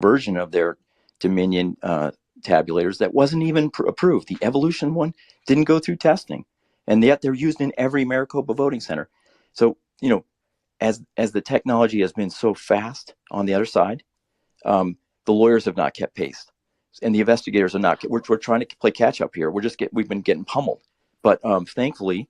version of their Dominion tabulators that wasn't even approved. The Evolution one didn't go through testing, and yet they're used in every Maricopa voting center. So, as the technology has been so fast on the other side, the lawyers have not kept pace, and the investigators are not. We're trying to play catch up here. We've been getting pummeled, but thankfully,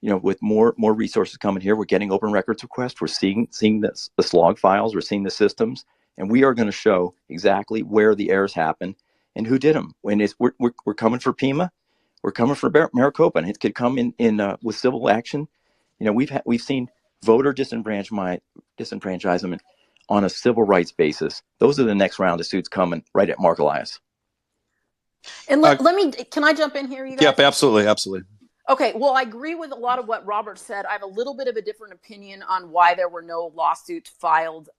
with more resources coming here, we're getting open records requests. We're seeing the log files. We're seeing the systems, and we are going to show exactly where the errors happen and who did them. When we're coming for Pima, we're coming for Maricopa, and it could come in with civil action. We've seen voter disenfranchisement on a civil rights basis. Those are the next round of suits coming right at Mark Elias. And can I jump in here, you guys? Yep, absolutely. Okay, well, I agree with a lot of what Robert said. I have a little bit of a different opinion on why there were no lawsuits filed.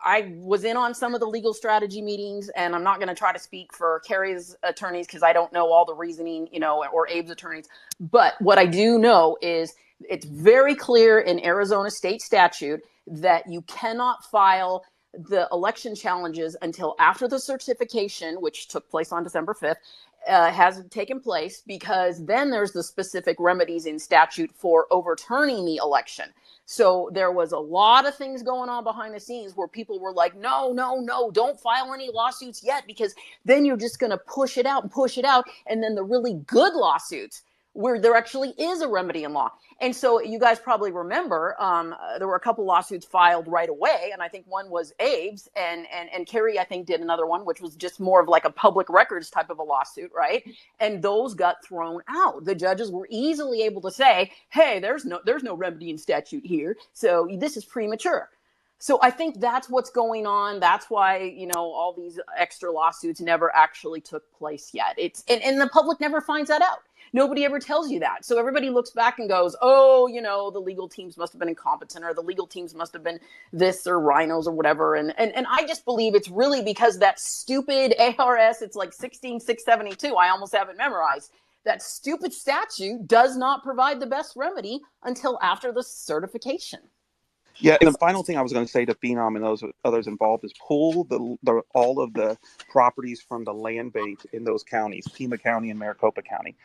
I was in on some of the legal strategy meetings, and I'm not going to try to speak for Kari's attorneys because I don't know all the reasoning, or Abe's attorneys. But what I do know is it's very clear in Arizona state statute that you cannot file the election challenges until after the certification, which took place on December 5th, has taken place, because then there's the specific remedies in statute for overturning the election. So there was a lot of things going on behind the scenes where people were like, no, don't file any lawsuits yet, because then you're just going to push it out. And then the really good lawsuits where there actually is a remedy in law. And so you guys probably remember there were a couple lawsuits filed right away. And I think one was Abe's, and Kari, I think, did another one, which was just more of like a public records type of a lawsuit, right? And those got thrown out. The judges were easily able to say, hey, there's no remedy in statute here, so this is premature. So I think that's what's going on. That's why, all these extra lawsuits never actually took place yet. And the public never finds that out. Nobody ever tells you that. So everybody looks back and goes, oh, the legal teams must have been incompetent, or the legal teams must have been this, or rhinos, or whatever. And I just believe it's really because that stupid ARS, it's like 16672. I almost have it memorized. That stupid statute does not provide the best remedy until after the certification. Yeah, and the final thing I was going to say to Phenom and those others involved is pull all of the properties from the land bank in those counties, Pima County and Maricopa County.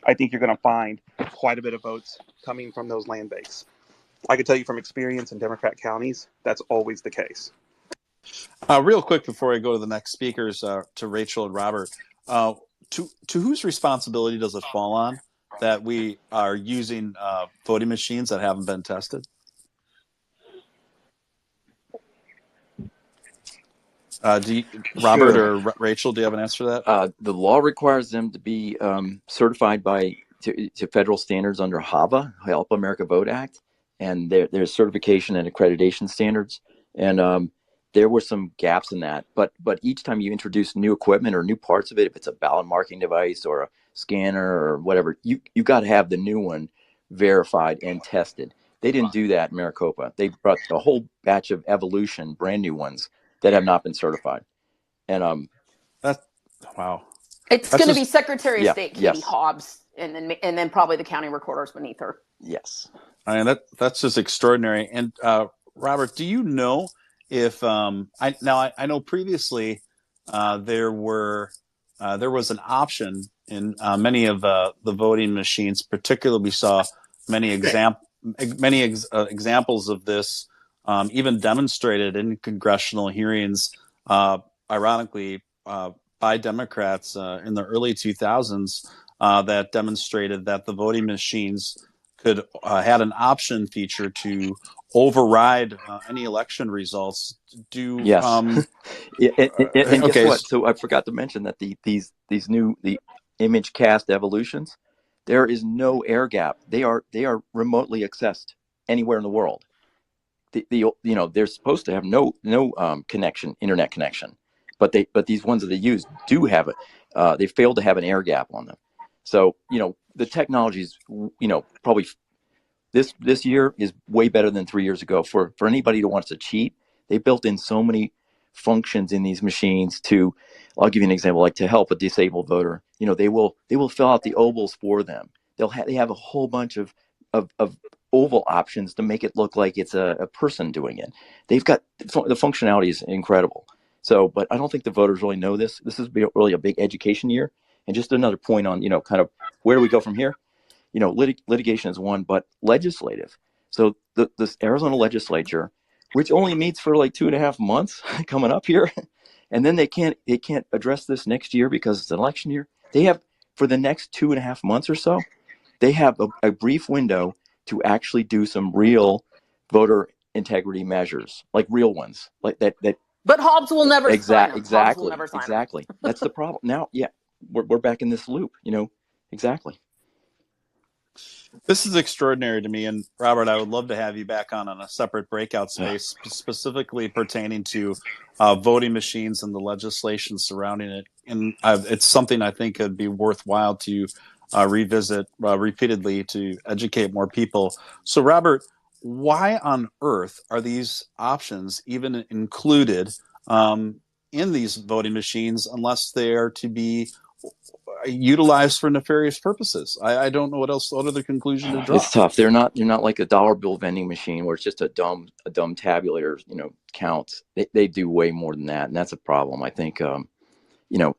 I think you're going to find quite a bit of votes coming from those land banks. I can tell you from experience in Democrat counties, that's always the case. Real quick before I go to the next speakers, to Rachel and Robert, to whose responsibility does it fall on that we are using voting machines that haven't been tested? Robert or Rachel, do you have an answer to that? The law requires them to be certified to federal standards under HAVA, Help America Vote Act, and there's certification and accreditation standards. And there were some gaps in that. But each time you introduce new equipment or new parts of it, if it's a ballot marking device or a scanner or whatever, you got to have the new one verified and tested. They didn't do that in Maricopa. They brought a whole batch of Evolution, brand new ones, that have not been certified. And wow. It's going to be Secretary of State Katie yes. Hobbs, and then probably the county recorders beneath her. Yes. I mean, that's just extraordinary. And Robert, do you know if I know previously there was an option in many of the voting machines. Particularly, we saw many examples of this. Even demonstrated in congressional hearings, ironically, by Democrats in the early 2000s, that demonstrated that the voting machines had an option feature to override any election results. Yes. And guess what? So I forgot to mention that these new image cast evolutions, there is no air gap. They are remotely accessed anywhere in the world. They're supposed to have no internet connection, but these ones that they use do have it. They failed to have an air gap on them. So the technology is probably this year is way better than 3 years ago. For anybody who wants to cheat, they built in so many functions in these machines I'll give you an example, like to help a disabled voter. They will fill out the ovals for them. They have a whole bunch of oval options to make it look like it's a person doing it. They've got the functionality is incredible. So, but I don't think the voters really know this. This is really a big education year. And just another point on, kind of where do we go from here? Litigation is one, but legislative. So this Arizona legislature, which only meets for like 2.5 months coming up here, and then they can't address this next year because it's an election year. They have, for the next 2.5 months or so, they have a brief window to actually do some real voter integrity measures, like real ones, like that. But Hobbs will never sign them. Hobbs will never sign exactly. That's the problem. Now, yeah, we're back in this loop. Exactly. This is extraordinary to me, and Robert, I would love to have you back on a separate breakout space, specifically pertaining to voting machines and the legislation surrounding it. And it's something I think would be worthwhile to revisit repeatedly to educate more people. So, Robert, why on earth are these options even included in these voting machines unless they are to be utilized for nefarious purposes? I don't know what other conclusion to draw. It's tough. They're not like a dollar bill vending machine where it's just a dumb tabulator, counts. They do way more than that, and that's a problem. I think,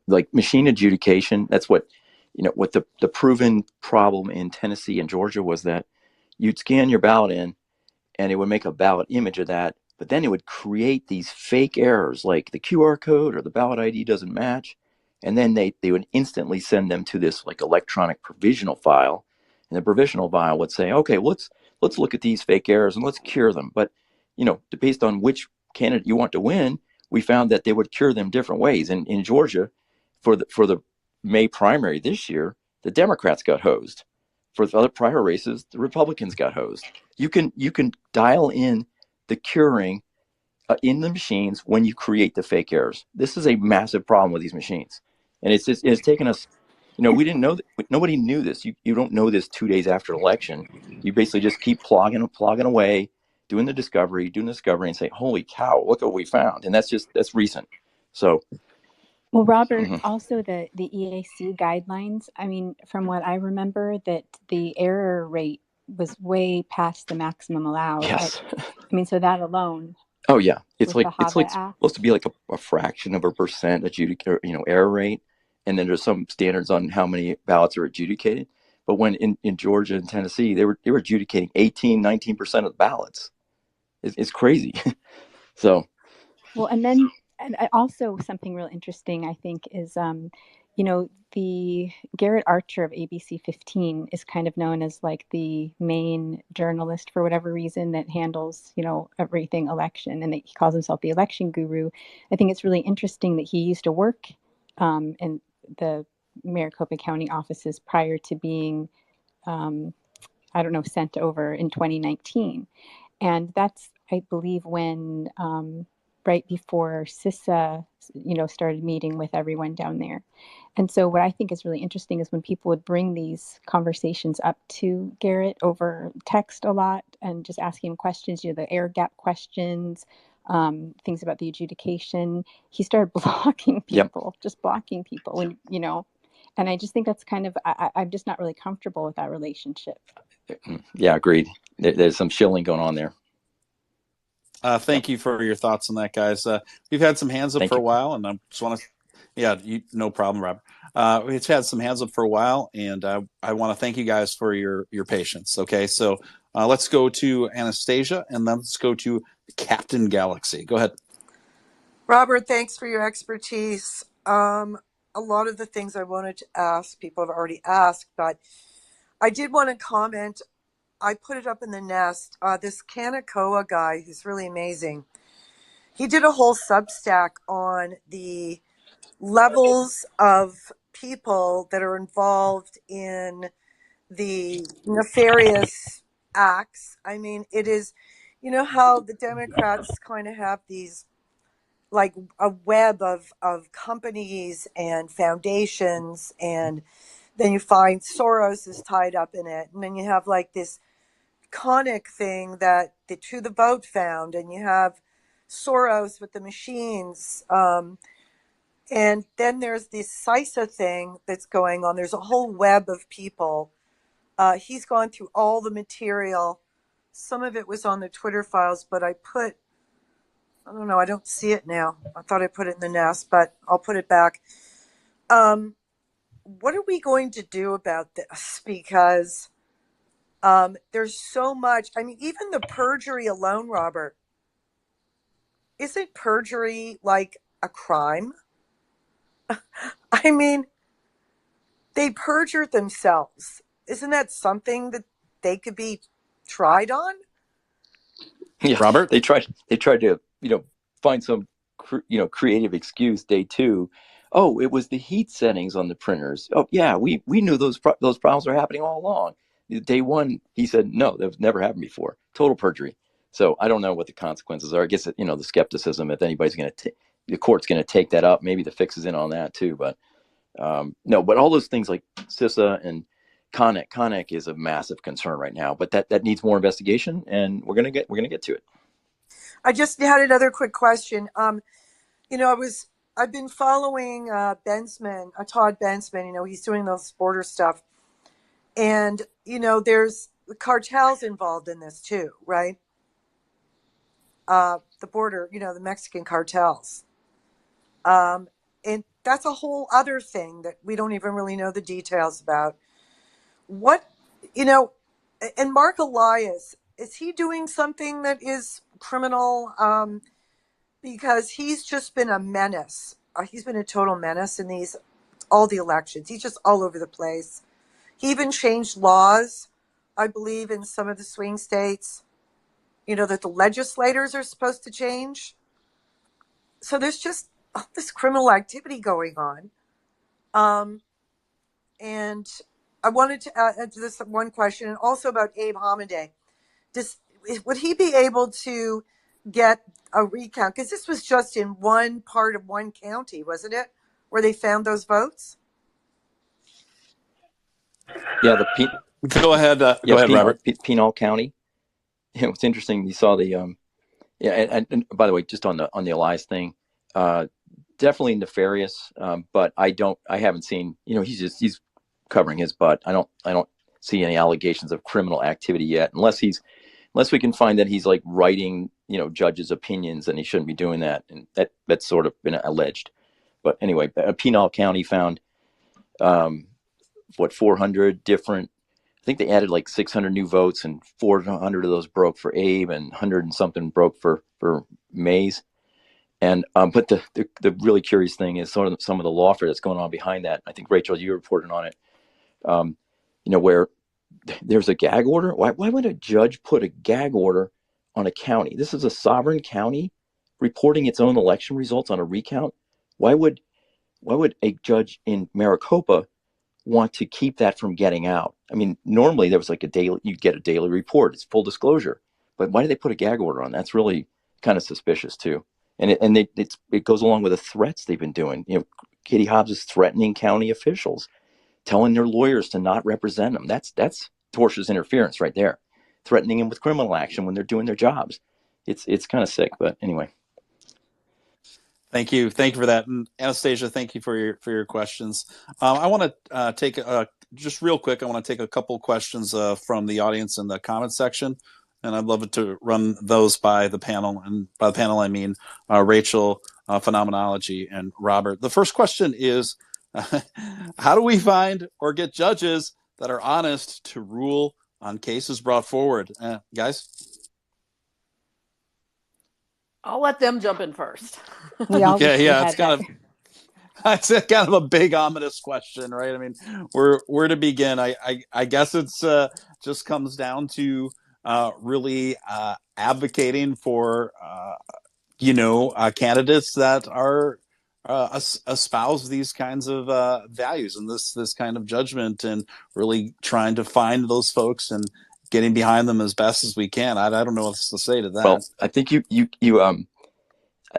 like machine adjudication. That's what the proven problem in Tennessee and Georgia was that you'd scan your ballot in, and it would make a ballot image of that, but then it would create these fake errors, like the QR code or the ballot ID doesn't match. And then they would instantly send them to this like electronic provisional file. And the provisional file would say, okay, let's look at these fake errors and let's cure them. But, based on which candidate you want to win, we found that they would cure them different ways. And in Georgia, for the May primary this year, the Democrats got hosed. For the other prior races, the Republicans got hosed. You can dial in the curing in the machines when you create the fake errors. This is a massive problem with these machines, and it's taken us. We didn't know that. Nobody knew this. You don't know this 2 days after election. You basically just keep plugging away, doing the discovery, and say, "Holy cow, look what we found!" And that's recent. So, well, Robert, also the EAC guidelines. I mean, from what I remember, that the error rate was way past the maximum allowed. Yes. I mean, so that alone. Oh yeah, it's like Act. Supposed to be like a fraction of a percent error rate, and then there's some standards on how many ballots are adjudicated. But when in Georgia and Tennessee, they were adjudicating 18-19% of the ballots. It's crazy. So, well, and then also something real interesting, I think, is the Garrett Archer of ABC 15 is kind of known as like the main journalist for whatever reason that handles, everything election, and that he calls himself the election guru. I think it's really interesting that he used to work in the Maricopa County offices prior to being, sent over in 2019. And that's, I believe, when right before CISA, started meeting with everyone down there. And so what I think is really interesting is when people would bring these conversations up to Garrett over text a lot and just asking him questions, the air gap questions, things about the adjudication, he started blocking people, just blocking people when, and I just think that's kind of, I'm just not really comfortable with that relationship. Yeah, agreed. There's some shilling going on there. Thank you for your thoughts on that, guys. We've had some hands up for a while, and I just want to, no problem, Rob. We've had some hands up for a while, and I want to thank you guys for your patience. Okay, so let's go to Anastasia, and then let's go to Captain Galaxy. Go ahead. Robert, thanks for your expertise. A lot of the things I wanted to ask, people have already asked, but I did want to comment. I put it up in the nest. This Kanakoa guy, who's really amazing, he did a whole Substack on the levels of people that are involved in the nefarious acts. I mean, it is, how the Democrats kind of have these, like a web of companies and foundations, and then you find Soros is tied up in it, and then you have like this conic thing that the To the Vote found, and you have Soros with the machines, and then there's this CISA thing that's going on. There's a whole web of people. He's gone through all the material. Some of it was on the Twitter files, but I put I don't know. I don't see it now. I thought I put it in the nest, but I'll put it back. What are we going to do about this? Because there's so much. I mean, even the perjury alone, Robert, isn't perjury like a crime? I mean, they perjured themselves. Isn't that something that they could be tried on? Yeah, Robert? They tried to, find some, creative excuse day two. Oh, it was the heat settings on the printers. Oh, yeah, we knew those problems were happening all along. Day one, he said, no, that was never happened before. Total perjury. So I don't know what the consequences are. I guess, the skepticism, if anybody's going to, the court's going to take that up. Maybe the fix is in on that too. But no, but all those things like CISA and Connick is a massive concern right now, but that needs more investigation, and we're gonna get to it. I just had another quick question. I've been following Bensman, Todd Bensman. He's doing those border stuff, and there's cartels involved in this too, right? The border, the Mexican cartels, and that's a whole other thing that we don't even really know the details about. What, and Mark Elias, is he doing something that is criminal? Because he's just been a menace. He's been a total menace in all the elections. He's just all over the place. He even changed laws, I believe, in some of the swing states, that the legislators are supposed to change. So there's just all this criminal activity going on. And I wanted to answer this one question, and also about Abe Hamadeh. Would he be able to get a recount? Because this was just in one part of one county, wasn't it, where they found those votes? Yeah, Go ahead, Robert. Pinal County. It's interesting. You saw the and by the way, just on the Elias thing, definitely nefarious. But I haven't seen. He's covering his butt. I don't see any allegations of criminal activity yet, unless we can find that he's like writing, judges' opinions, and he shouldn't be doing that, and that's sort of been alleged. But anyway, Pinal County found 400 different. I think they added like 600 new votes, and 400 of those broke for Abe, and 100 and something broke for Mays. And but the really curious thing is sort of some of the lawfare that's going on behind that. I think Rachel, you reported on it. Where there's a gag order. Why would a judge put a gag order on a county? This is a sovereign county reporting its own election results on a recount. Why would a judge in Maricopa want to keep that from getting out? I mean, normally there was like you get a daily report. It's full disclosure. But why did they put a gag order on? That's really kind of suspicious too. And it goes along with the threats they've been doing. Katie Hobbs is threatening county officials, telling their lawyers to not represent them. That's tortious interference right there. Threatening them with criminal action when they're doing their jobs. It's kind of sick, but anyway. Thank you for that, and Anastasia. Thank you for your questions. I want to take just real quick. I want to take a couple questions from the audience in the comment section, and I'd love to run those by the panel. And by the panel, I mean Rachel, Phenomenology, and Robert. The first question is, how do we find or get judges that are honest to rule on cases brought forward? Guys? I'll let them jump in first. It's kind of a big ominous question, right? I mean, where to begin? I guess it's just comes down to really advocating for candidates that are espouse these kinds of values and this kind of judgment, and really trying to find those folks and getting behind them as best as we can. I don't know what else to say to that. Well, I think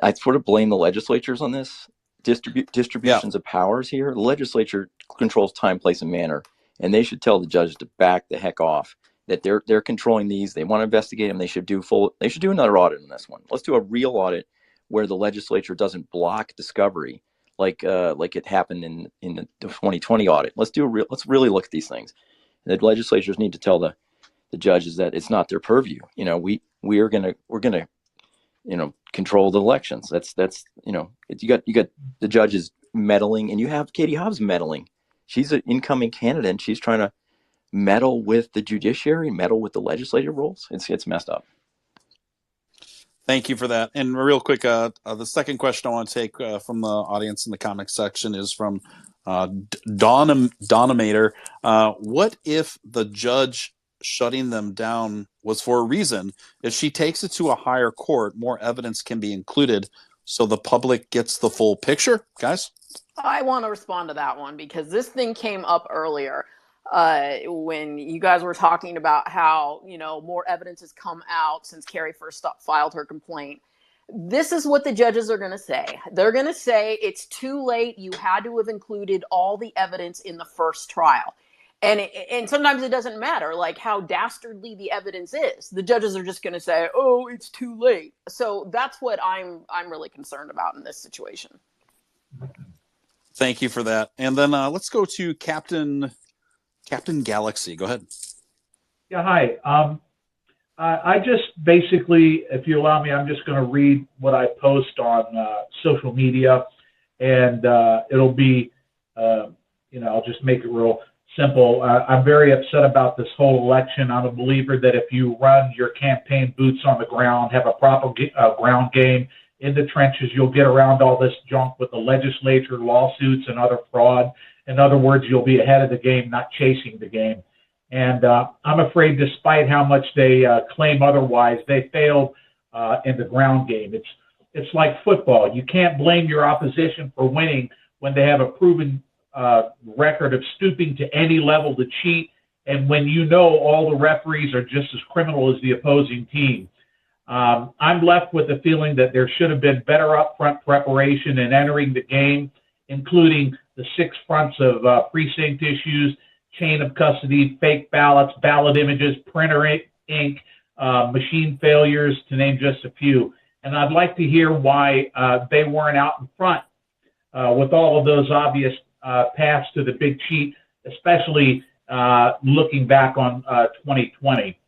I sort of blame the legislatures on this distributions of powers here. The legislature controls time, place, and manner, and they should tell the judges to back the heck off. That they're controlling these. They want to investigate them. They should do another audit on this one. Let's do a real audit where the legislature doesn't block discovery like it happened in the 2020 audit. Let's really look at these things. The legislatures need to tell the judges that it's not their purview. We're gonna control the elections. That's you got the judges meddling, and you have Katie Hobbs meddling. She's an incoming candidate, and she's trying to meddle with the judiciary, meddle with the legislative roles. It's messed up. Thank you for that. And real quick, the second question I want to take from the audience in the comments section is from Donamator. What if the judge shutting them down was for a reason? If she takes it to a higher court, more evidence can be included so the public gets the full picture? Guys? I want to respond to that one because this thing came up earlier when you guys were talking about how, more evidence has come out since Kari first filed her complaint. This is what the judges are going to say. They're going to say it's too late. You had to have included all the evidence in the first trial. And sometimes it doesn't matter, like how dastardly the evidence is. The judges are just going to say, oh, it's too late. So that's what I'm really concerned about in this situation. Thank you for that. And then let's go to Captain Galaxy. Go ahead. Yeah, hi. I just basically, if you allow me, I'm just going to read what I post on social media, and it'll be, I'll just make it real simple. I'm very upset about this whole election. I'm a believer that if you run your campaign boots on the ground, have a proper ground game in the trenches, you'll get around all this junk with the legislature, lawsuits, and other fraud. In other words, you'll be ahead of the game, not chasing the game. And I'm afraid, despite how much they claim otherwise, they failed in the ground game. It's like football. You can't blame your opposition for winning when they have a proven record of stooping to any level to cheat, and when all the referees are just as criminal as the opposing team. I'm left with the feeling that there should have been better upfront preparation in entering the game, including the 6 fronts of precinct issues, chain of custody, fake ballots, ballot images, printer ink, machine failures, to name just a few. And I'd like to hear why they weren't out in front with all of those obvious paths to the big cheat, especially looking back on 2020.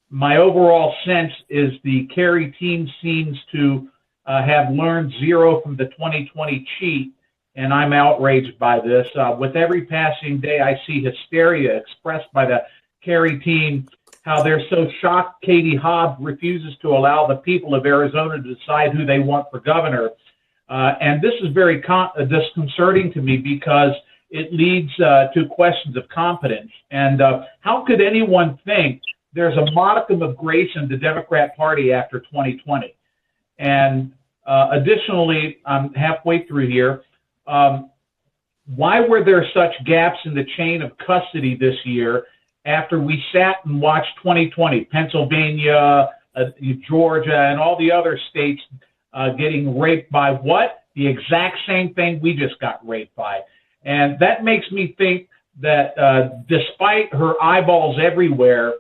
My overall sense is the Kari team seems to have learned zero from the 2020 cheat, and I'm outraged by this. With every passing day, I see hysteria expressed by the Kari team, how they're so shocked Katie Hobbs refuses to allow the people of Arizona to decide who they want for governor. And this is very disconcerting to me because it leads to questions of competence. And how could anyone think there's a modicum of grace in the Democrat Party after 2020? And additionally, I'm halfway through here. Why were there such gaps in the chain of custody this year after we sat and watched 2020, Pennsylvania, Georgia, and all the other states getting raped by what? The exact same thing we just got raped by. And that makes me think that despite her eyeballs everywhere,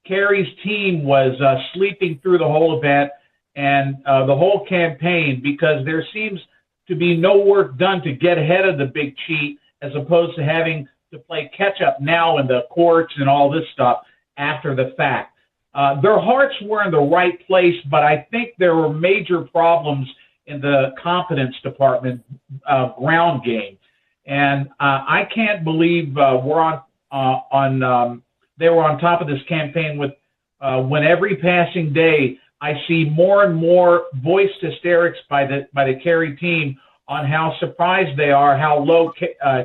Kari's team was sleeping through the whole event and the whole campaign, because there seems to be no work done to get ahead of the big cheat, as opposed to having to play catch up now in the courts and all this stuff after the fact. Their hearts were in the right place, but I think there were major problems in the competence department ground game. And I can't believe they were on top of this campaign with when every passing day I see more and more voiced hysterics by the Kari team on how surprised they are how low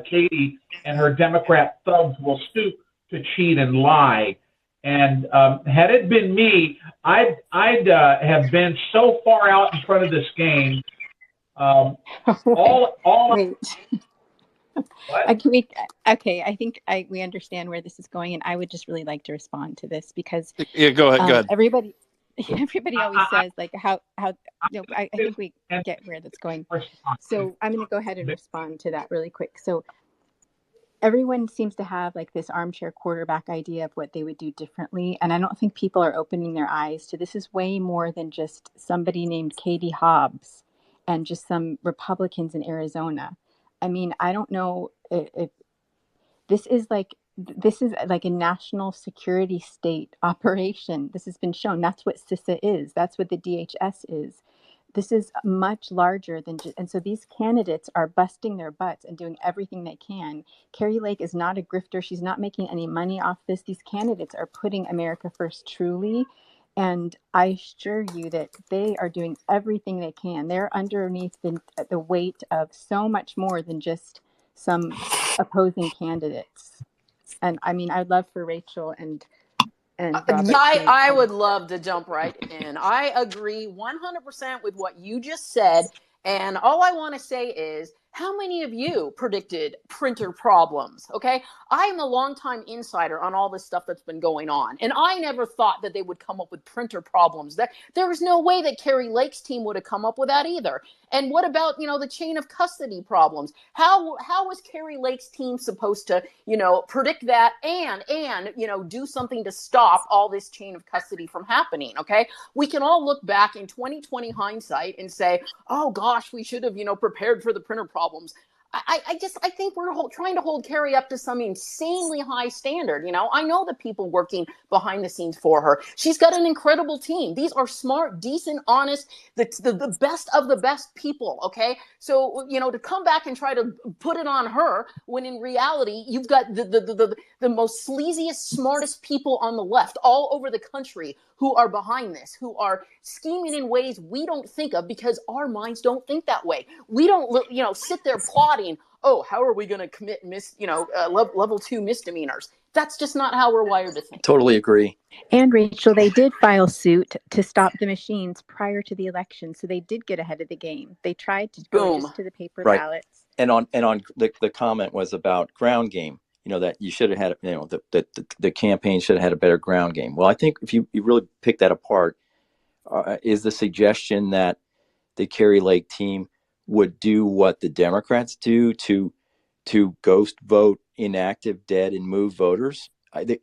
Katie and her Democrat thugs will stoop to cheat and lie. And had it been me, I'd have been so far out in front of this game. Wait. I think we understand where this is going, and I would just really like to respond to this because go ahead. Everybody always says like how I think we get where that's going. So I'm going to go ahead and respond to that really quick. So everyone seems to have like this armchair quarterback idea of what they would do differently, and I don't think people are opening their eyes to this is way more than just somebody named Katie Hobbs and just some Republicans in Arizona. I mean, I don't know if this is like this is like a national security state operation. This has been shown. That's what CISA is. That's what the DHS is. This is much larger than just, and so these candidates are busting their butts and doing everything they can. Kari Lake is not a grifter. She's not making any money off this. These candidates are putting America first truly. And I assure you that they are doing everything they can. They're underneath the weight of so much more than just some opposing candidates. And I mean, I'd love for Rachel and Robert I would love to jump right in. I agree 100% with what you just said. And all I want to say is, how many of you predicted printer problems? Okay. I'm a longtime insider on all this stuff that's been going on. And I never thought that they would come up with printer problems. There was no way that Kari Lake's team would have come up with that either. And what about, the chain of custody problems? How was Kari Lake's team supposed to, predict that and do something to stop all this chain of custody from happening? Okay. We can all look back in 2020 hindsight and say, oh gosh, we should have, prepared for the printer problems. I think we're trying to hold Kari up to some insanely high standard. I know the people working behind the scenes for her. She's got an incredible team. These are smart, decent, honest, the best of the best people. Okay. So, to come back and try to put it on her when in reality, you've got the most sleaziest, smartest people on the left all over the country who are behind this, who are scheming in ways we don't think of because our minds don't think that way. We don't, sit there plotting, oh, how are we going to commit level 2 misdemeanors? That's just not how we're wired to think. Totally agree. And Rachel, they did file suit to stop the machines prior to the election, so they did get ahead of the game. They tried to go just to the paper ballots. And on the comment was about ground game. That you should have had, the campaign should have had a better ground game. Well, I think if you really pick that apart, is the suggestion that the Kari Lake team would do what the Democrats do to ghost vote inactive, dead, and move voters.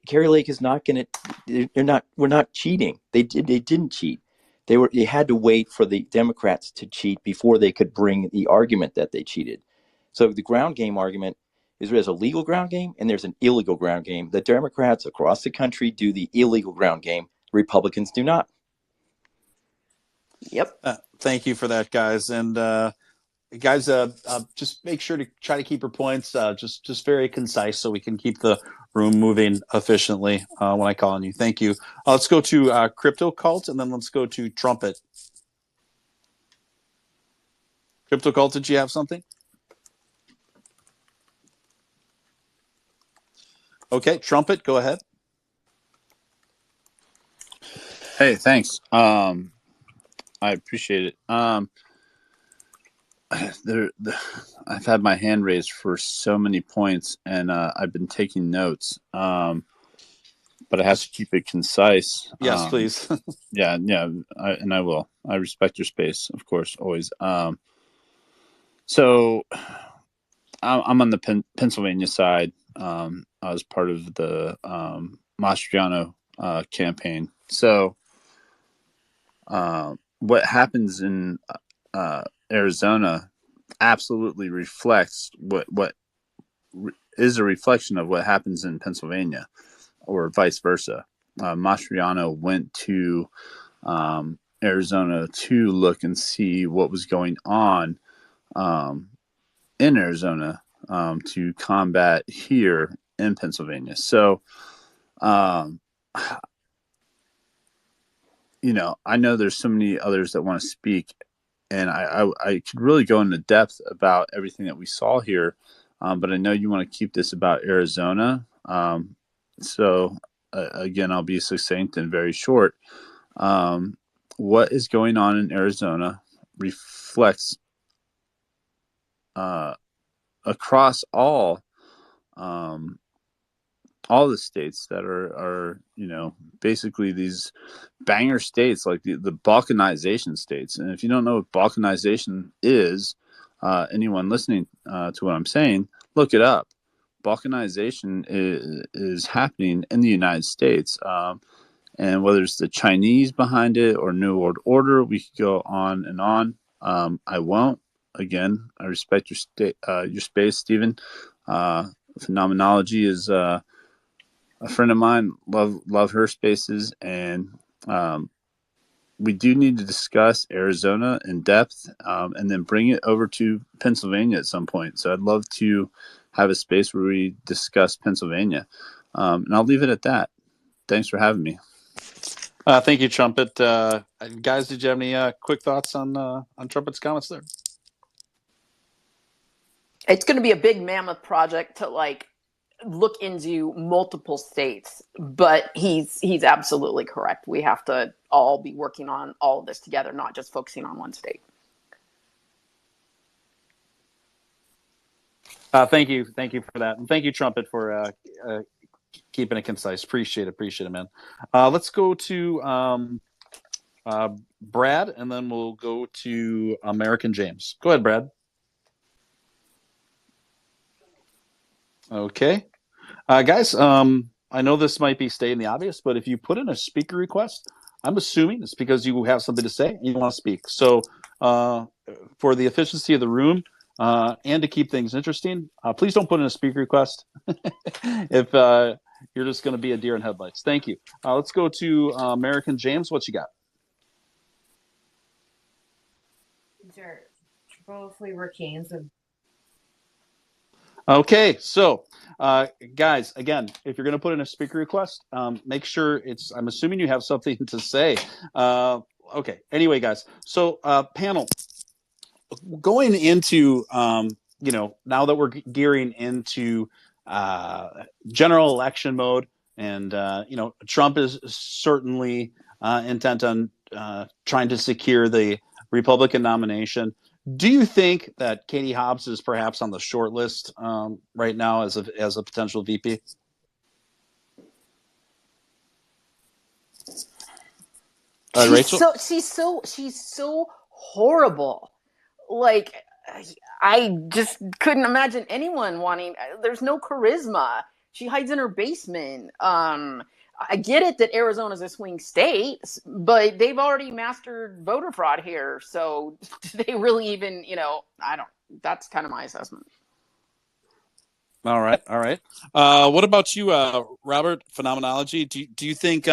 Kari Lake is not going to. We're not cheating. They didn't cheat. They had to wait for the Democrats to cheat before they could bring the argument that they cheated. So the ground game argument is there's a legal ground game and there's an illegal ground game. The Democrats across the country do the illegal ground game. Republicans do not. Yep. Thank you for that, guys. And guys, just make sure to try to keep your points just very concise so we can keep the room moving efficiently when I call on you. Thank you. Let's go to Crypto Cult and then let's go to Trumpet. Crypto Cult, did you have something? Okay, Trumpet, go ahead. Hey, thanks. I appreciate it. I've had my hand raised for so many points, and I've been taking notes. But I have to keep it concise. Yes, please. Yeah, and I will. I respect your space, of course, always. So I'm on the Pennsylvania side. I was part of the Mastriano campaign. So what happens in Arizona absolutely reflects what is a reflection of what happens in Pennsylvania, or vice versa. Mastriano went to Arizona to look and see what was going on in Arizona to combat here in Pennsylvania. So, I know there's so many others that want to speak, and I could really go into depth about everything that we saw here, but I know you want to keep this about Arizona. So again, I'll be succinct and very short. What is going on in Arizona reflects across all the states that are basically these banger states, like the balkanization states. And if you don't know what balkanization is, anyone listening to what I'm saying, look it up. Balkanization is happening in the United States, and whether it's the Chinese behind it or New World Order, we could go on and on. I won't. Again, I respect your space, Stephen. Phenomenology is a friend of mine. Love her spaces, and we do need to discuss Arizona in depth, and then bring it over to Pennsylvania at some point. So I'd love to have a space where we discuss Pennsylvania, and I'll leave it at that. Thanks for having me. Thank you, Trumpet. Guys, did you have any quick thoughts on Trumpet's comments there? It's going to be a big mammoth project to like look into multiple states, but he's absolutely correct. We have to all be working on all of this together, not just focusing on one state. Thank you for that, and thank you, Trumpet, for keeping it concise. Appreciate it, man. Let's go to Brad, and then we'll go to American James. Go ahead, Brad. Okay. Guys, I know this might be stating the obvious, but if you put in a speaker request, I'm assuming it's because you have something to say and you want to speak. So for the efficiency of the room and to keep things interesting, please don't put in a speaker request if you're just going to be a deer in headlights. Thank you. Let's go to American James. What you got? Sure. Triple flavor canes of. Okay, so guys, again, if you're going to put in a speaker request, make sure it's. I'm assuming you have something to say. Okay. Anyway, guys, so panel, going into now that we're gearing into general election mode, and Trump is certainly intent on trying to secure the Republican nomination. Do you think that Katie Hobbs is perhaps on the short list right now as a potential VP? Rachel? She's so horrible. Like, I just couldn't imagine anyone wanting. There's no charisma. She hides in her basement. I get it that Arizona's a swing state, but they've already mastered voter fraud here. So do they really even, I don't. That's kind of my assessment. All right. What about you, Robert? Phenomenology. Do you think?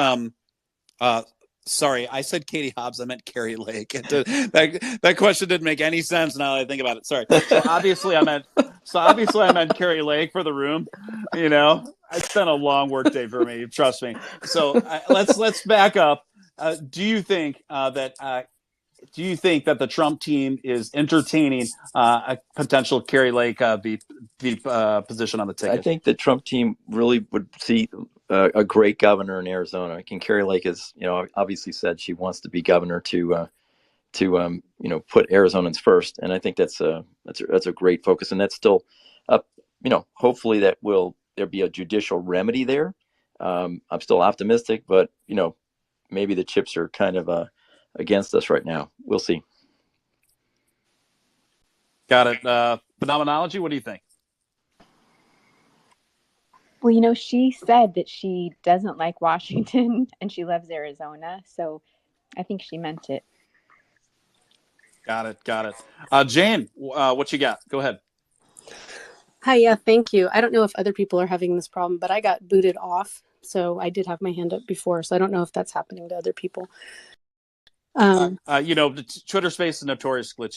Sorry, I said Katie Hobbs. I meant Kari Lake. That question didn't make any sense now that I think about it. Sorry. So obviously I meant Kari Lake for the room. It's been a long work day for me. Trust me. So let's back up. Do you think that the Trump team is entertaining a potential Kari Lake position on the ticket? I think the Trump team really would see a great governor in Arizona. Kari Lake has, obviously said she wants to be governor to put Arizonans first, and I think that's a great focus, and that's still hopefully there'll be a judicial remedy there. I'm still optimistic, but maybe the chips are kind of against us right now. We'll see. Got it. Phenomenology. What do you think? Well, she said that she doesn't like Washington and she loves Arizona. So I think she meant it. Got it. Jane, what you got? Go ahead. Hi, yeah, thank you. I don't know if other people are having this problem, but I got booted off. So I did have my hand up before. So I don't know if that's happening to other people. Twitter Space is notoriously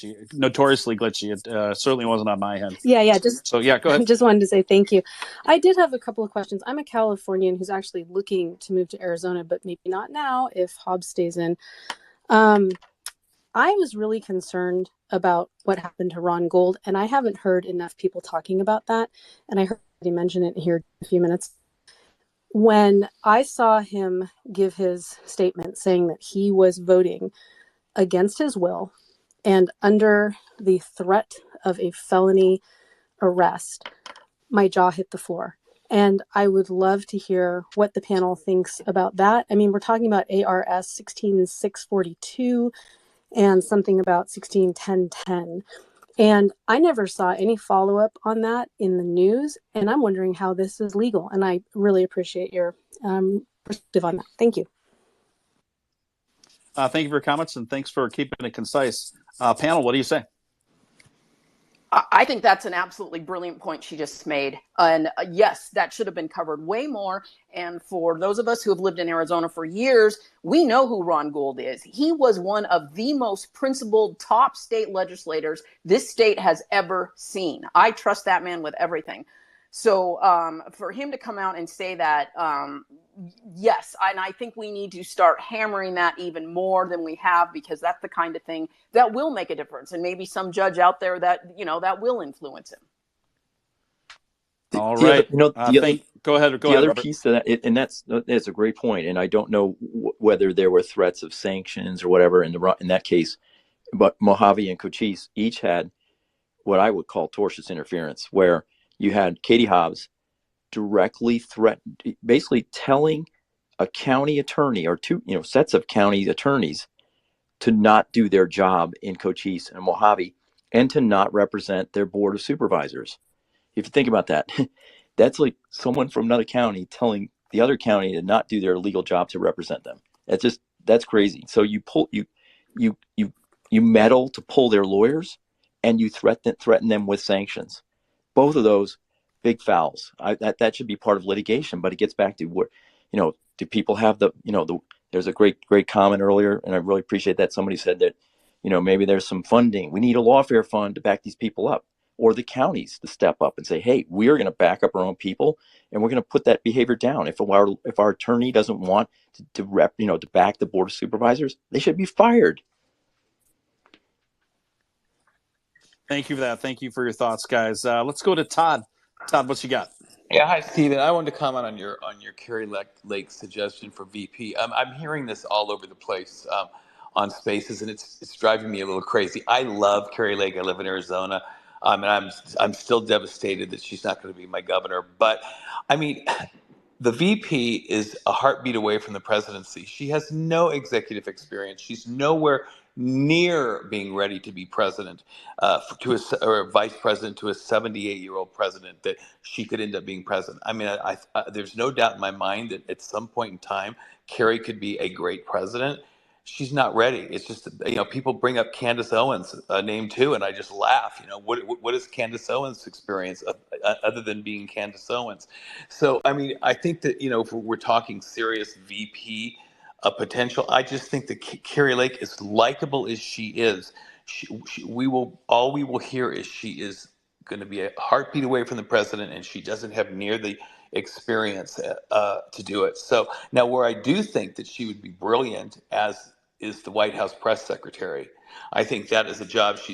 glitchy. It certainly wasn't on my end. Yeah. Go ahead. Just wanted to say thank you. I did have a couple of questions. I'm a Californian who's actually looking to move to Arizona, but maybe not now if Hobbs stays in. I was really concerned about what happened to Ron Gold, and I haven't heard enough people talking about that. And I heard you mention it here a few minutes. When I saw him give his statement saying that he was voting against his will and under the threat of a felony arrest, my jaw hit the floor. And I would love to hear what the panel thinks about that. I mean, we're talking about ARS 16642 and something about 161010. And I never saw any follow-up on that in the news. And I'm wondering how this is legal. And I really appreciate your perspective on that. Thank you. Thank you for your comments, and thanks for keeping it concise. Panel, what do you say? I think that's an absolutely brilliant point she just made. And yes, that should have been covered way more. And for those of us who have lived in Arizona for years, we know who Ron Gould is. He was one of the most principled top state legislators this state has ever seen. I trust that man with everything. So for him to come out and say that, yes, and I think we need to start hammering that even more than we have, because that's the kind of thing that will make a difference. And maybe some judge out there that, that will influence him. All right. Go ahead. Go ahead, the other Robert. piece of that, and that's a great point. And I don't know whether there were threats of sanctions or whatever in that case, but Mojave and Cochise each had what I would call tortious interference, where you had Katie Hobbs directly basically telling a county attorney or two, sets of county attorneys to not do their job in Cochise and Mojave and to not represent their board of supervisors. If you think about that, that's like someone from another county telling the other county to not do their legal job to represent them. That's crazy. So you meddle to pull their lawyers, and you threaten them with sanctions. Both of those big fouls. That should be part of litigation. But it gets back to what, do people have there's a great comment earlier, and I really appreciate that somebody said that, maybe there's some funding. We need a lawfare fund to back these people up, or the counties to step up and say, hey, we're going to back up our own people, and we're going to put that behavior down. If our attorney doesn't want to back the board of supervisors, they should be fired. Thank you for that. Thank you for your thoughts, guys. Let's go to Todd. Todd, what you got? Yeah, hi, Stephen. I wanted to comment on your Kari Lake suggestion for VP. I'm hearing this all over the place on Spaces, and it's driving me a little crazy. I love Kari Lake. I live in Arizona, and I'm still devastated that she's not going to be my governor. But I mean, the VP is a heartbeat away from the presidency. She has no executive experience. She's nowhere near being ready to be president, or vice president to a 78-year-old president, that she could end up being president. I mean, there's no doubt in my mind that at some point in time, Kari could be a great president. She's not ready. It's just, people bring up Candace Owens' name too, and I just laugh. What is Candace Owens' experience other than being Candace Owens? So, I mean, I think that, if we're talking serious VP potential, I just think that Kari Lake, as likable as she is, we will hear is she is going to be a heartbeat away from the president, and she doesn't have near the experience to do it. So now, where I do think that she would be brilliant as is the White House press secretary. I think that is a job she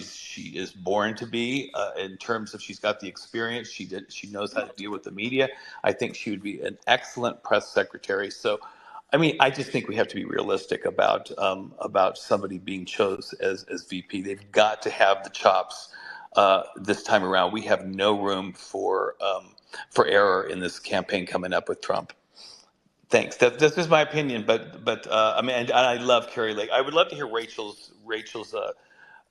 is born to be, in terms of she's got the experience. She knows how to deal with the media. I think she would be an excellent press secretary. So, I mean, I just think we have to be realistic about somebody being chosen as VP. They've got to have the chops this time around. We have no room for error in this campaign coming up with Trump. Thanks. That's just my opinion, but I mean, and I love Kari Lake. I would love to hear Rachel's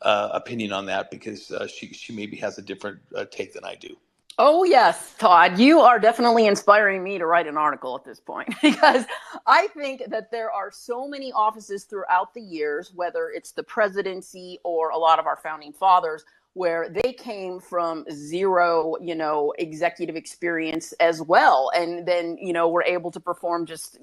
opinion on that, because she maybe has a different take than I do. Oh, yes, Todd, you are definitely inspiring me to write an article at this point, because I think that there are so many offices throughout the years, whether it's the presidency or a lot of our founding fathers, where they came from zero, executive experience as well. And then, were able to perform just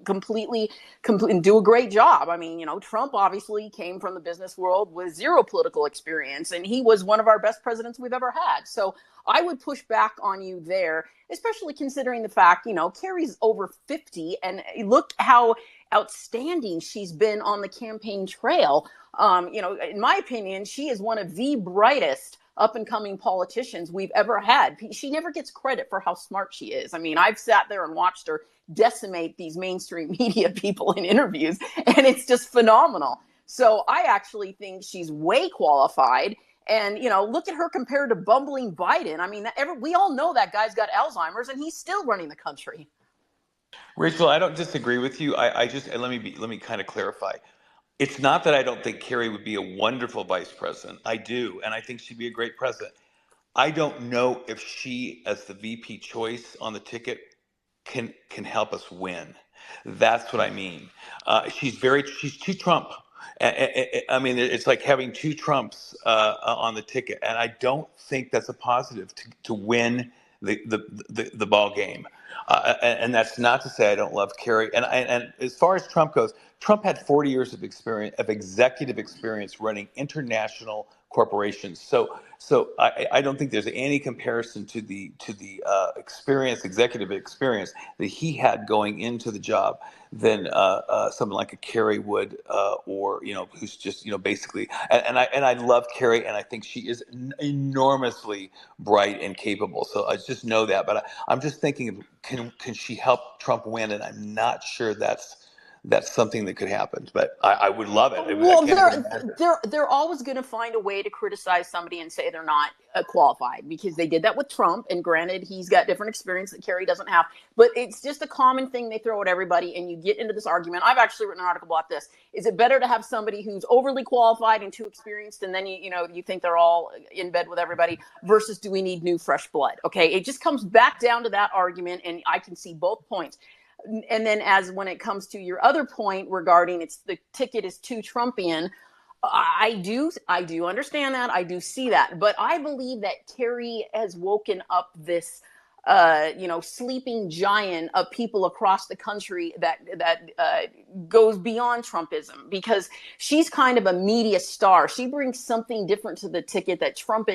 completely and do a great job. I mean, Trump obviously came from the business world with zero political experience, and he was one of our best presidents we've ever had. So I would push back on you there, especially considering the fact, Kari's over 50, and look how outstanding she's been on the campaign trail. In my opinion, she is one of the brightest up-and-coming politicians we've ever had. She never gets credit for how smart she is. I mean, I've sat there and watched her decimate these mainstream media people in interviews, and it's just phenomenal. So I actually think she's way qualified. And, look at her compared to bumbling Biden. I mean, we all know that guy's got Alzheimer's, and he's still running the country. Rachel, I don't disagree with you. I just, and let me kind of clarify. It's not that I don't think Kari would be a wonderful vice president. I do, and I think she'd be a great president. I don't know if she, as the VP choice on the ticket, can help us win. That's what I mean. She's too Trump. I mean, it's like having two Trumps on the ticket, and I don't think that's a positive to win the ball game. And that's not to say I don't love Kari. And as far as Trump goes, Trump had 40 years of experience, of executive experience running international corporations. So I don't think there's any comparison to the executive experience that he had going into the job than someone like a Kari would, or who's just basically. And I love Kari, and I think she is enormously bright and capable. So I just know that, but I'm just thinking, can she help Trump win? And I'm not sure that's something that could happen, but I would love it. Well, they're always going to find a way to criticize somebody and say they're not qualified, because they did that with Trump. And granted, he's got different experience that Kari doesn't have, but it's just a common thing they throw at everybody. And you get into this argument. I've actually written an article about this. Is it better to have somebody who's overly qualified and too experienced, and then you think they're all in bed with everybody, versus do we need new fresh blood? Okay, it just comes back down to that argument, and I can see both points. And then when it comes to your other point regarding the ticket is too Trumpian, I do understand that. I do see that. But I believe that Kari has woken up this sleeping giant of people across the country that goes beyond Trumpism, because she's kind of a media star. She brings something different to the ticket that Trump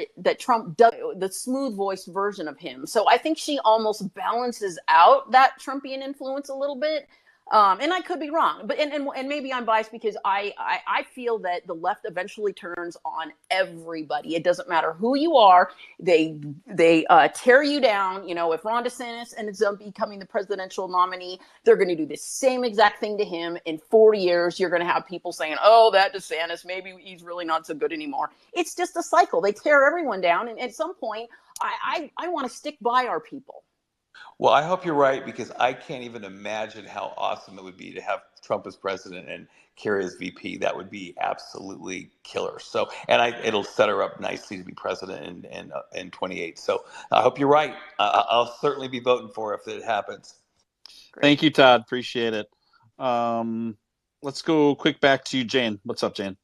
does, the smooth voice version of him. So I think she almost balances out that Trumpian influence a little bit. And I could be wrong, but and maybe I'm biased because I feel that the left eventually turns on everybody. It doesn't matter who you are; they tear you down. If Ron DeSantis ends up becoming the presidential nominee, they're going to do the same exact thing to him. In 4 years, you're going to have people saying, "Oh, that DeSantis, maybe he's really not so good anymore." It's just a cycle. They tear everyone down, and at some point, I want to stick by our people. Well, I hope you're right, because I can't even imagine how awesome it would be to have Trump as president and Kari as VP. That would be absolutely killer. So, and it'll set her up nicely to be president in 28. So I hope you're right. I'll certainly be voting for her if it happens. Great. Thank you, Todd. Appreciate it. Let's go quick back to Jane. What's up, Jane?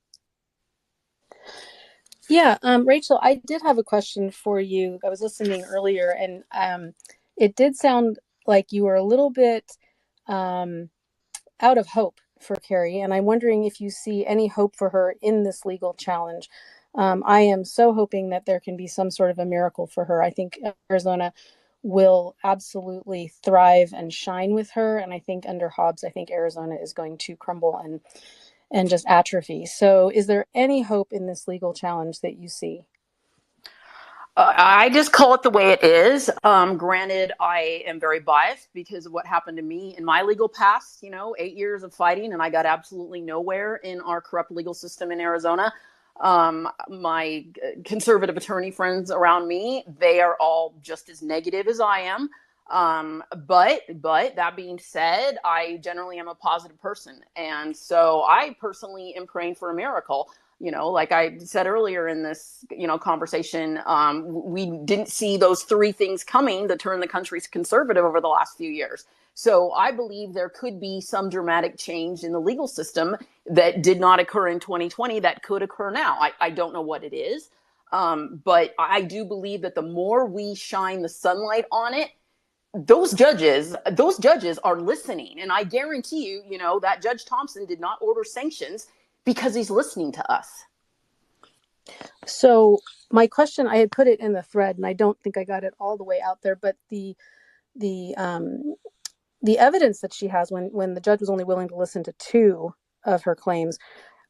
Yeah, Rachel, I did have a question for you. I was listening earlier, and it did sound like you were a little bit out of hope for Kari, and I'm wondering if you see any hope for her in this legal challenge. I am so hoping that there can be some sort of a miracle for her. I think Arizona will absolutely thrive and shine with her, and I think under Hobbs, I think Arizona is going to crumble and just atrophy. So is there any hope in this legal challenge that you see? I just call it the way it is. Granted, I am very biased because of what happened to me in my legal past, 8 years of fighting, and I got absolutely nowhere in our corrupt legal system in Arizona. My conservative attorney friends around me, they are all just as negative as I am. But that being said, I generally am a positive person. And so I personally am praying for a miracle. Like I said earlier in this, conversation, we didn't see those three things coming to turn the country conservative over the last few years. So I believe there could be some dramatic change in the legal system that did not occur in 2020 that could occur now. I don't know what it is. But I do believe that the more we shine the sunlight on it, those judges are listening. And I guarantee you, that Judge Thompson did not order sanctions because he's listening to us. So my question, I had put it in the thread, and I don't think I got it all the way out there, but the evidence that she has when the judge was only willing to listen to 2 of her claims,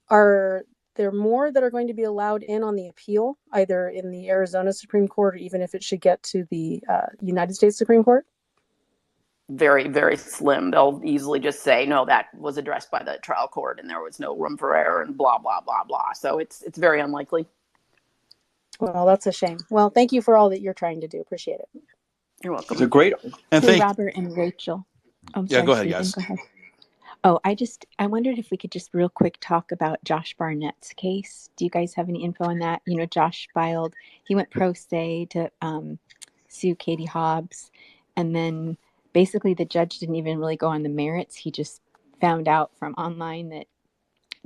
are there more that are going to be allowed in on the appeal, either in the Arizona Supreme Court or even if it should get to the United States Supreme Court? Very, very slim. They'll easily just say, no, that was addressed by the trial court and there was no room for error and blah, blah, blah, blah. So it's very unlikely. Well, that's a shame. Well, thank you for all that you're trying to do. Appreciate it. You're welcome. It's a great. And hey, Robert and Rachel. Sorry, go ahead, guys. Go ahead. Oh, I wondered if we could just real quick talk about Josh Barnett's case. Do you guys have any info on that? Josh he went pro se to sue Katie Hobbs, and then basically the judge didn't even really go on the merits. He just found out from online that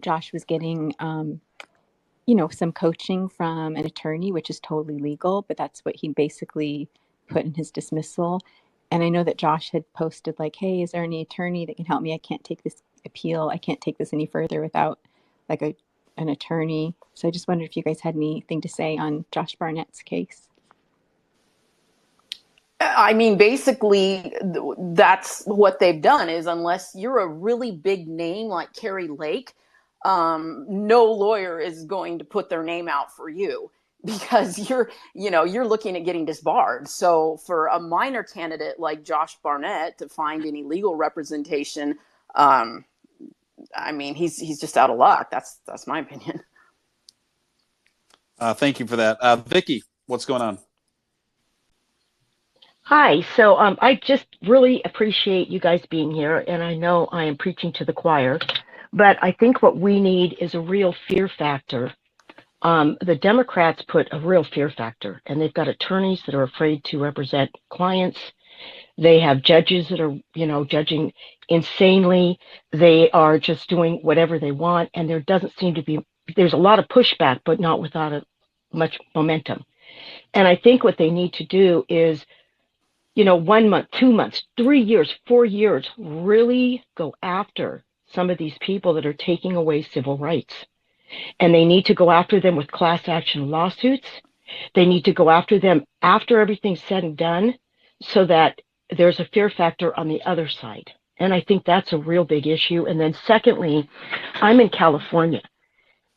Josh was getting, some coaching from an attorney, which is totally legal, but that's what he basically put in his dismissal. And I know that Josh had posted like, hey, is there any attorney that can help me? I can't take this appeal. I can't take this any further without like an attorney. So I just wondered if you guys had anything to say on Josh Barnett's case. I mean, basically, that's what they've done is unless you're a really big name like Kari Lake, no lawyer is going to put their name out for you because you're looking at getting disbarred. So for a minor candidate like Josh Barnett to find any legal representation, I mean, he's just out of luck. That's my opinion. Thank you for that. Vicky, what's going on? Hi. So I just really appreciate you guys being here, and I know I am preaching to the choir, but I think what we need is a real fear factor. The Democrats put a real fear factor, and they've got attorneys that are afraid to represent clients. They have judges that are, judging insanely. They are just doing whatever they want, and there doesn't seem to be, there's a lot of pushback, but not without much momentum. And I think what they need to do is 1 month, 2 months, 3 years, 4 years, really go after some of these people that are taking away civil rights. And they need to go after them with class action lawsuits. They need to go after them after everything's said and done so that there's a fear factor on the other side. And I think that's a real big issue. And then secondly, I'm in California,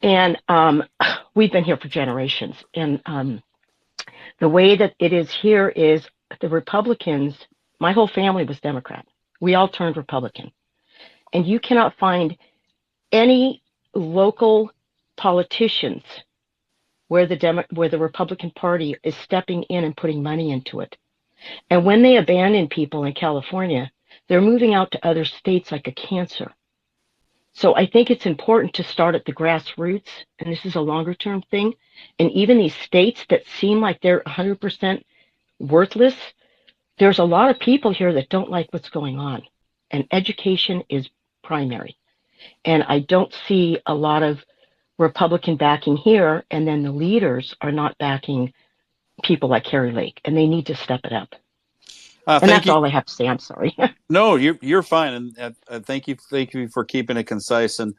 and we've been here for generations. And the way that it is here is the Republicans, my whole family was Democrat. We all turned Republican. And you cannot find any local politicians where the Republican Party is stepping in and putting money into it. And when they abandon people in California, they're moving out to other states like a cancer. So I think it's important to start at the grassroots, and this is a longer term thing. And even these states that seem like they're 100% worthless, there's a lot of people here that don't like what's going on. And education is primary. And I don't see a lot of Republican backing here, and then the leaders are not backing people like Kari Lake, and they need to step it up. And that's all I have to say. I'm sorry. No, you're fine, and thank you for keeping it concise. And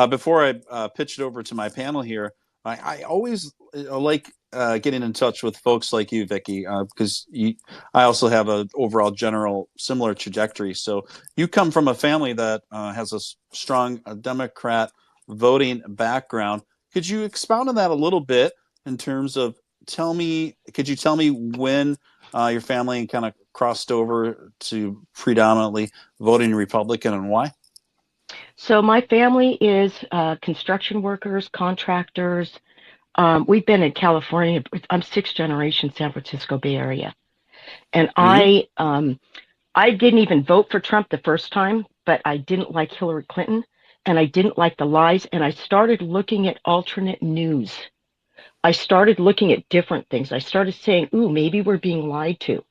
before I pitch it over to my panel here, I always like getting in touch with folks like you, Vicky, because I also have an overall general similar trajectory. So you come from a family that has a strong Democrat voting background. Could you expound on that a little bit in terms of could you tell me when your family kind of crossed over to predominantly voting Republican and why? So my family is construction workers, contractors. We've been in California. I'm 6th generation San Francisco Bay Area. And I didn't even vote for Trump the first time, but I didn't like Hillary Clinton, and I didn't like the lies. And I started looking at alternate news. I started looking at different things. I started saying, ooh, maybe we're being lied to.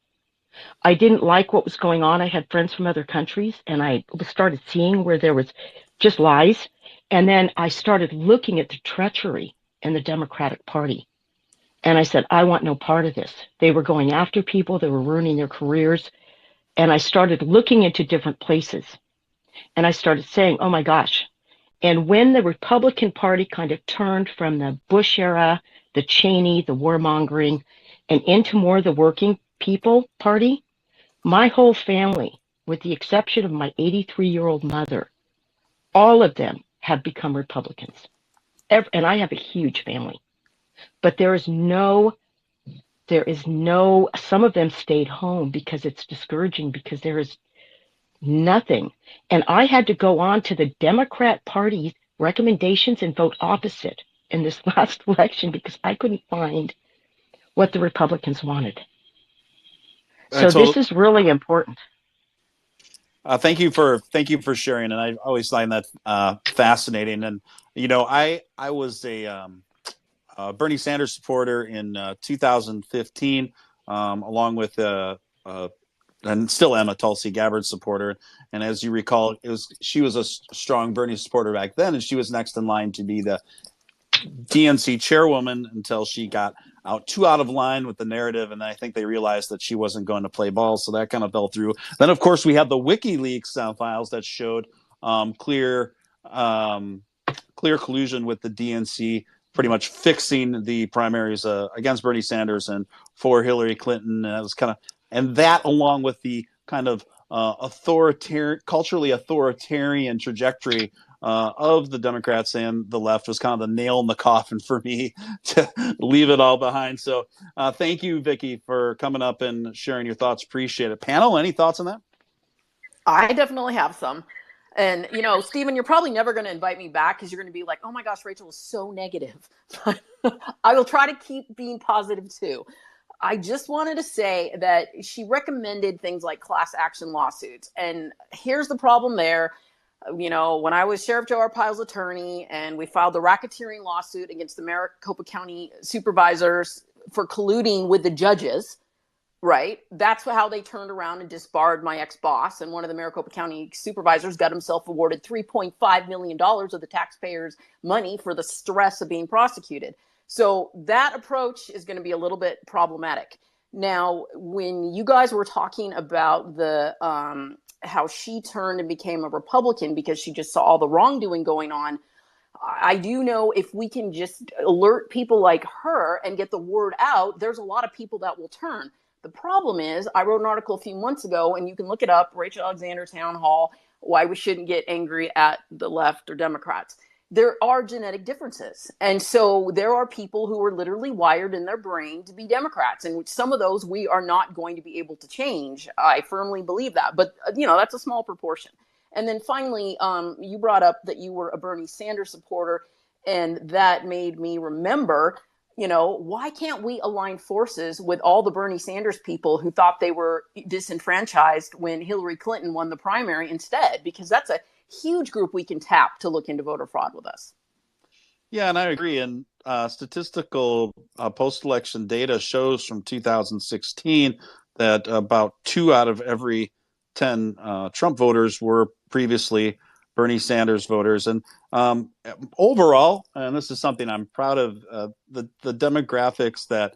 I didn't like what was going on. I had friends from other countries, and I started seeing where there was just lies. And then I started looking at the treachery in the Democratic Party. And I said, I want no part of this. They were going after people. They were ruining their careers. And I started looking into different places. And I started saying, oh, my gosh. And when the Republican Party kind of turned from the Bush era, the Cheney, the warmongering, and into more the working people party, my whole family, with the exception of my 83-year-old mother, all of them have become Republicans. And I have a huge family. But there is no, some of them stayed home because it's discouraging because there is nothing. And I had to go on to the Democrat Party's recommendations and vote opposite in this last election because I couldn't find what the Republicans wanted. So this is really important. Thank you for sharing, and I always find that fascinating. And I was a Bernie Sanders supporter in 2015, along with and still am a Tulsi Gabbard supporter. And as you recall, she was a strong Bernie supporter back then, and she was next in line to be the DNC chairwoman until she got too out of line with the narrative, and I think they realized that she wasn't going to play ball, so that kind of fell through. Then, of course, we have the WikiLeaks files that showed clear collusion with the DNC, pretty much fixing the primaries against Bernie Sanders and for Hillary Clinton. And it was and that, along with the kind of culturally authoritarian trajectory of the Democrats and the left, was kind of the nail in the coffin for me to leave it all behind. So thank you, Vicki, for coming up and sharing your thoughts. Appreciate it. Panel, any thoughts on that? I definitely have some. And, Stephen, you're probably never going to invite me back because you're going to be like, oh my gosh, Rachel is so negative. But I will try to keep being positive too. I just wanted to say that she recommended things like class action lawsuits. And here's the problem there. When I was Sheriff Joe Arpaio's attorney and we filed the racketeering lawsuit against the Maricopa County supervisors for colluding with the judges, right? That's how they turned around and disbarred my ex-boss. And one of the Maricopa County supervisors got himself awarded $3.5 million of the taxpayers' money for the stress of being prosecuted. So that approach is going to be a little bit problematic. Now, when you guys were talking about the how she turned and became a Republican because she just saw all the wrongdoing going on, I do know if we can just alert people like her and get the word out, there's a lot of people that will turn. The problem is, I wrote an article a few months ago, and you can look it up, Rachel Alexander Town Hall, why we shouldn't get angry at the left or Democrats. There are genetic differences. And so there are people who are literally wired in their brain to be Democrats, and some of those we are not going to be able to change. I firmly believe that. But, that's a small proportion. And then finally, you brought up that you were a Bernie Sanders supporter, and that made me remember, why can't we align forces with all the Bernie Sanders people who thought they were disenfranchised when Hillary Clinton won the primary instead? Because that's a huge group we can tap to look into voter fraud with us. Yeah, and I agree. And statistical post-election data shows from 2016 that about 2 out of every 10 Trump voters were previously Bernie Sanders voters. And overall, and this is something I'm proud of, the demographics that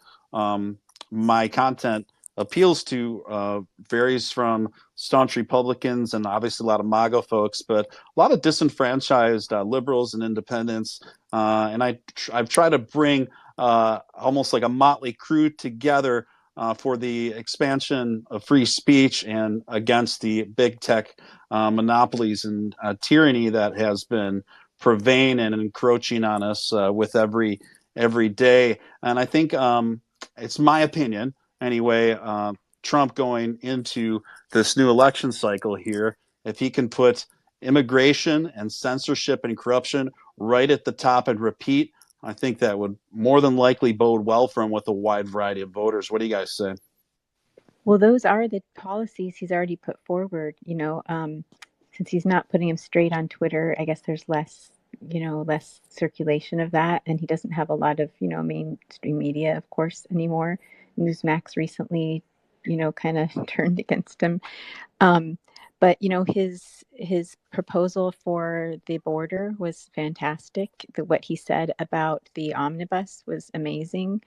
my content appeals to varies from staunch Republicans and obviously a lot of MAGA folks, but a lot of disenfranchised liberals and independents. And I've tried to bring almost like a motley crew together for the expansion of free speech and against the big tech monopolies and tyranny that has been pervading and encroaching on us with every day. And I think it's my opinion anyway, Trump going into this new election cycle here, if he can put immigration and censorship and corruption right at the top and repeat, I think that would more than likely bode well for him with a wide variety of voters. What do you guys say? Well, those are the policies he's already put forward. Since he's not putting him straight on Twitter, I guess there's less circulation of that, and he doesn't have a lot of mainstream media, of course, anymore. Newsmax recently, kind of turned against him. But his proposal for the border was fantastic. What he said about the omnibus was amazing,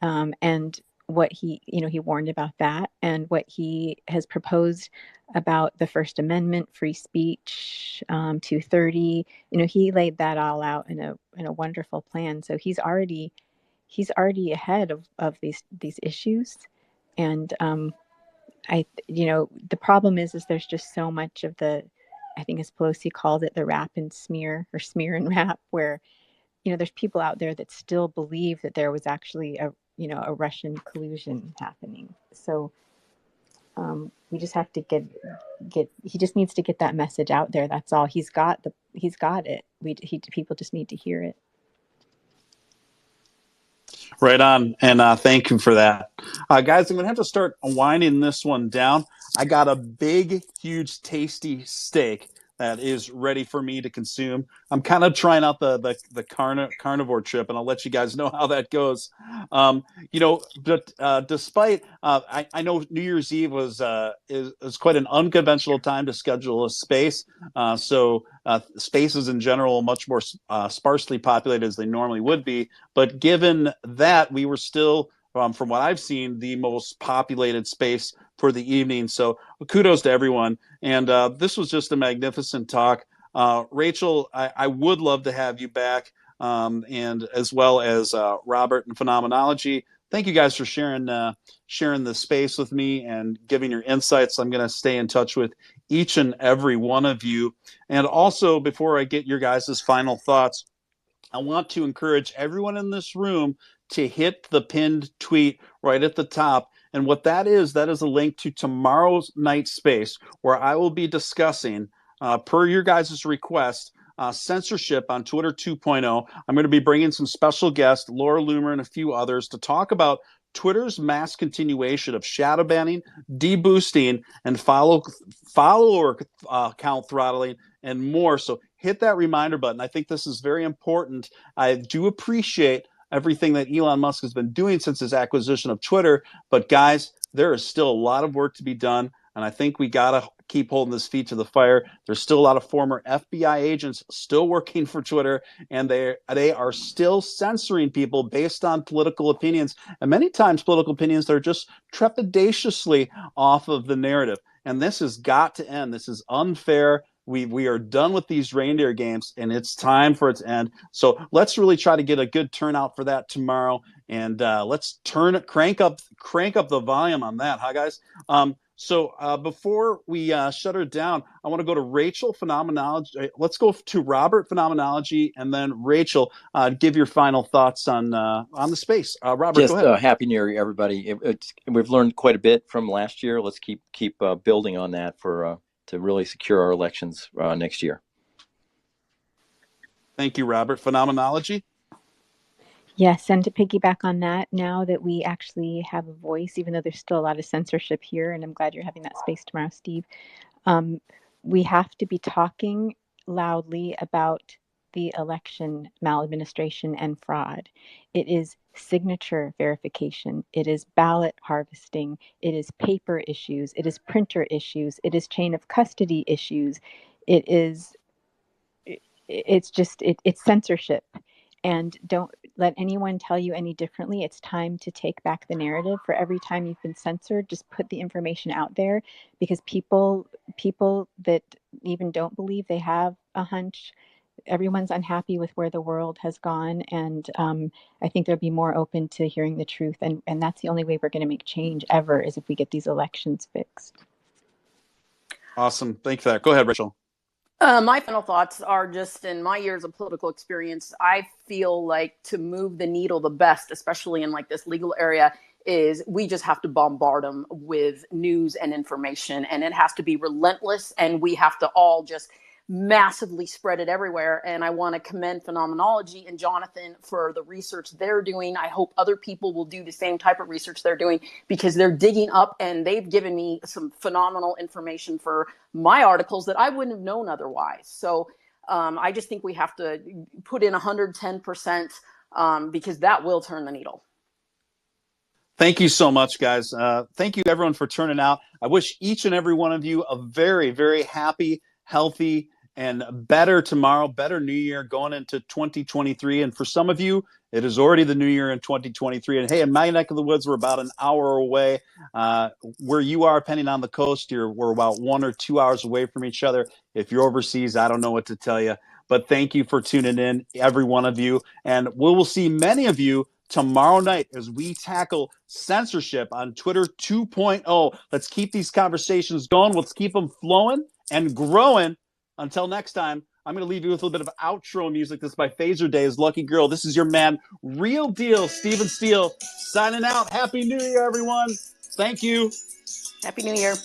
and what he warned about that, and what he has proposed about the First Amendment, free speech, 230. He laid that all out in a wonderful plan. So he's already ahead of these issues, and the problem is there's just so much of the, I think as Pelosi called it, the rap and smear, or smear and rap, where there's people out there that still believe that there was actually a Russian collusion happening. So we just have to he just needs to get that message out there. That's all. He's got it. People just need to hear it. Right on. And thank you for that. Guys, I'm going to have to start winding this one down. I got a big, huge, tasty steak that is ready for me to consume. I'm kind of trying out the carnivore trip, and I'll let you guys know how that goes. But despite I know New Year's Eve is quite an unconventional time to schedule a space. So spaces in general are much more sparsely populated as they normally would be. But given that, we were still, from what I've seen, the most populated space for the evening. So kudos to everyone. And this was just a magnificent talk. Rachel, I would love to have you back, and as well as Robert and Phenomenology. Thank you guys for sharing the space with me and giving your insights. I'm going to stay in touch with each and every one of you. And also, before I get your guys' final thoughts, I want to encourage everyone in this room to hit the pinned tweet right at the top. And what that is a link to tomorrow's night space, where I will be discussing, per your guys' request, censorship on Twitter 2.0. I'm going to be bringing some special guests, Laura Loomer and a few others, to talk about Twitter's mass continuation of shadow banning, deboosting, and follower count throttling, and more. So hit that reminder button. I think this is very important. I do appreciate everything that Elon Musk has been doing since his acquisition of Twitter. But guys, there is still a lot of work to be done. And I think we got to keep holding his feet to the fire. There's still a lot of former FBI agents still working for Twitter, and they are still censoring people based on political opinions. And many times political opinions that are just trepidatiously off of the narrative. And this has got to end. This is unfair. We are done with these reindeer games, and it's time for it to end. So let's really try to get a good turnout for that tomorrow, and let's crank up the volume on that, huh, guys? So before we shut her down, I want to go to Rachel, Phenomenology. Let's go to Robert, Phenomenology, and then Rachel. Give your final thoughts on the space. Robert, go ahead. Happy New Year, everybody. We've learned quite a bit from last year. Let's keep building on that to really secure our elections next year. Thank you, Robert. Phenomenology? Yes, and to piggyback on that, now that we actually have a voice, even though there's still a lot of censorship here, and I'm glad you're having that space tomorrow, Steve, we have to be talking loudly about the election maladministration and fraud. It is signature verification. It is ballot harvesting. It is paper issues. It is printer issues. It is chain of custody issues. It's censorship. And don't let anyone tell you any differently. It's time to take back the narrative. For every time you've been censored, just put the information out there, because people that even don't believe they have a hunch, everyone's unhappy with where the world has gone. And I think they'll be more open to hearing the truth. And that's the only way we're going to make change ever, is if we get these elections fixed. Awesome. Thank you for that. Go ahead, Rachel. My final thoughts are just, in my years of political experience, I feel like to move the needle the best, especially in like this legal area, is we just have to bombard them with news and information, and it has to be relentless, and we have to all just massively spread it everywhere. And I want to commend Phenomenology and Jonathan for the research they're doing. I hope other people will do the same type of research they're doing, because they're digging up, and they've given me some phenomenal information for my articles that I wouldn't have known otherwise. So I just think we have to put in 110%, because that will turn the needle. Thank you so much, guys. Thank you, everyone, for turning out. I wish each and every one of you a very, very happy, healthy, and better tomorrow, better new year going into 2023. And for some of you, it is already the new year in 2023. And hey, in my neck of the woods, we're about an hour away. Where you are, depending on the coast, we're about 1 or 2 hours away from each other. If you're overseas, I don't know what to tell you. But thank you for tuning in, every one of you. And we will see many of you tomorrow night as we tackle censorship on Twitter 2.0. Let's keep these conversations going. Let's keep them flowing and growing. Until next time, I'm going to leave you with a little bit of outro music. This is by Phaser Days, Lucky Girl. This is your man, Real Deal, Steven Steele, signing out. Happy New Year, everyone. Thank you. Happy New Year.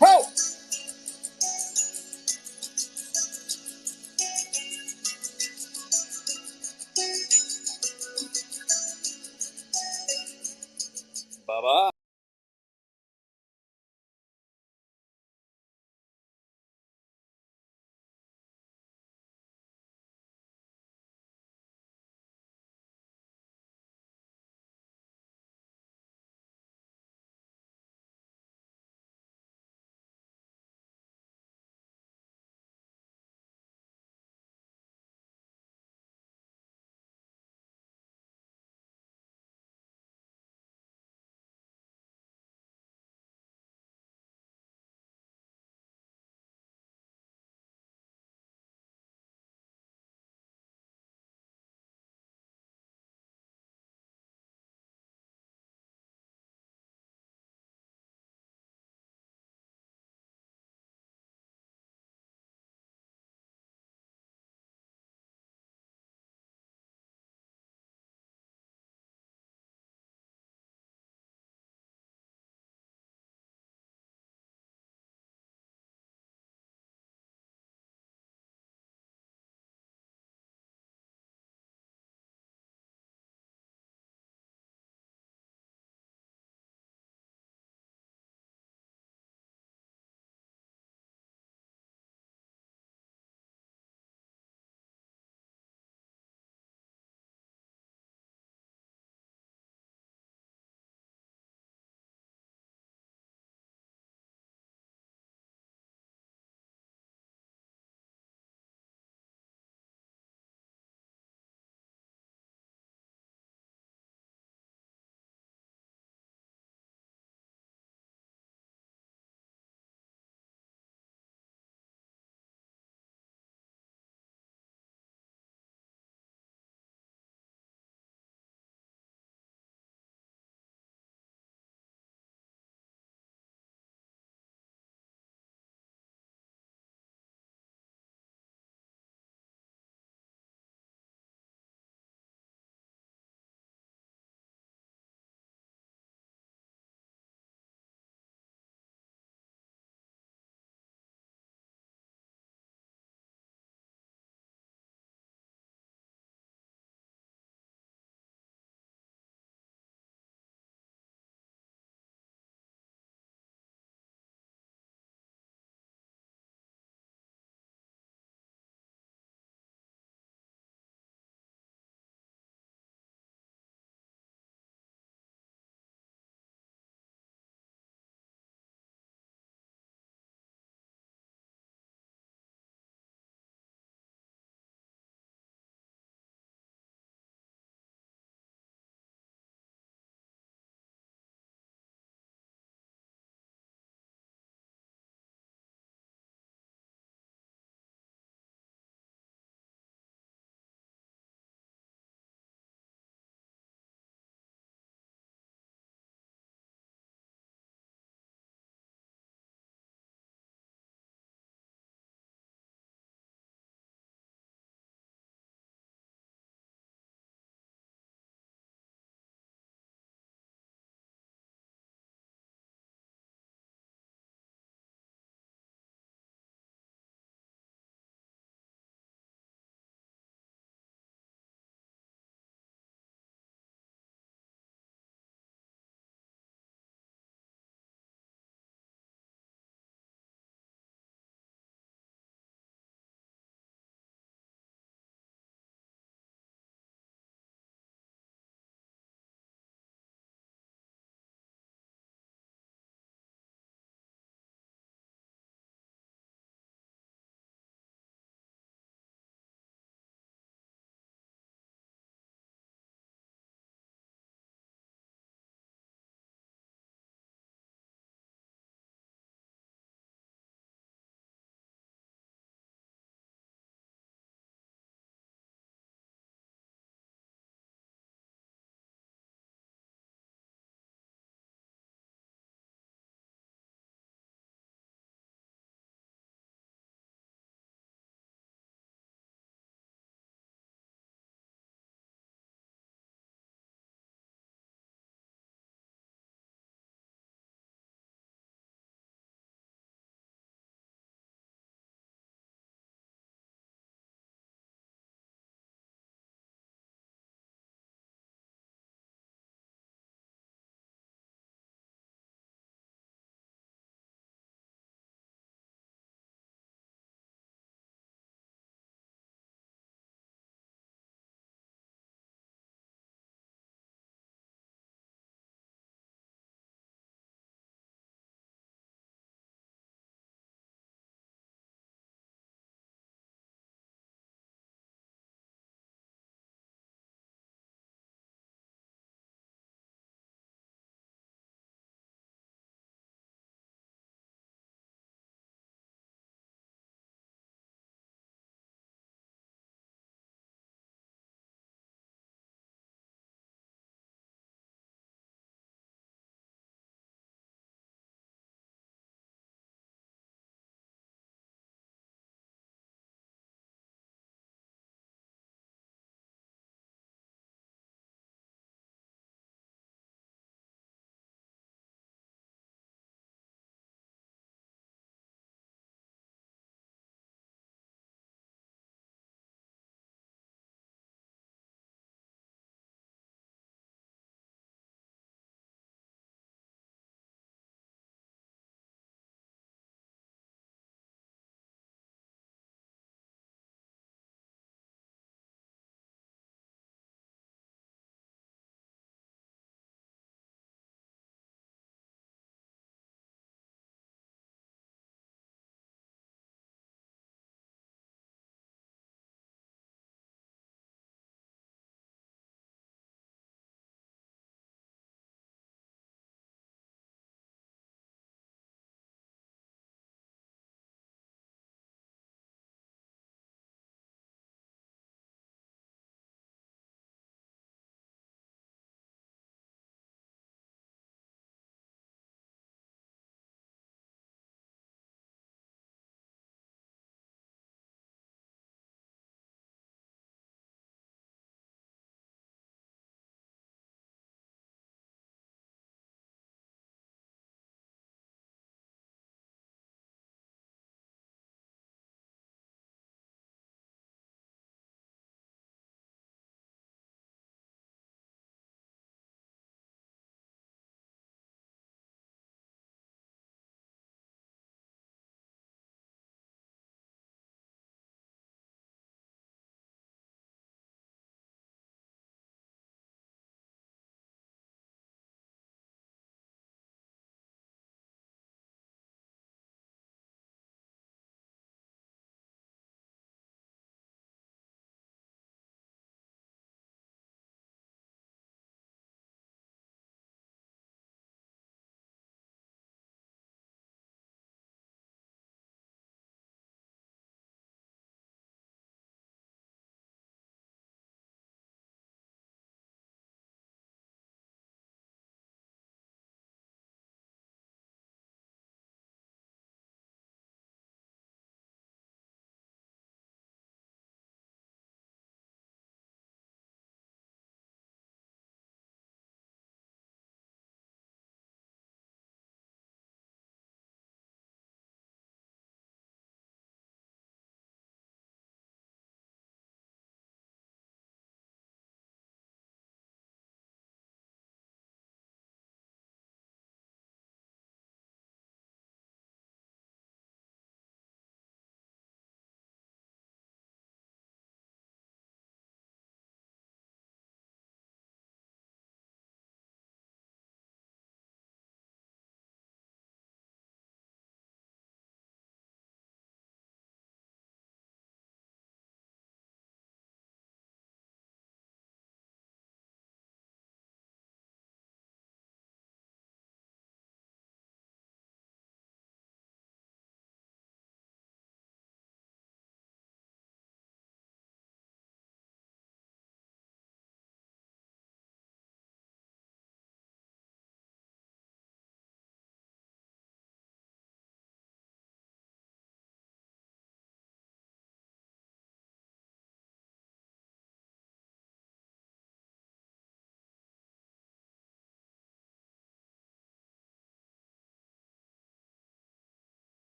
Ho!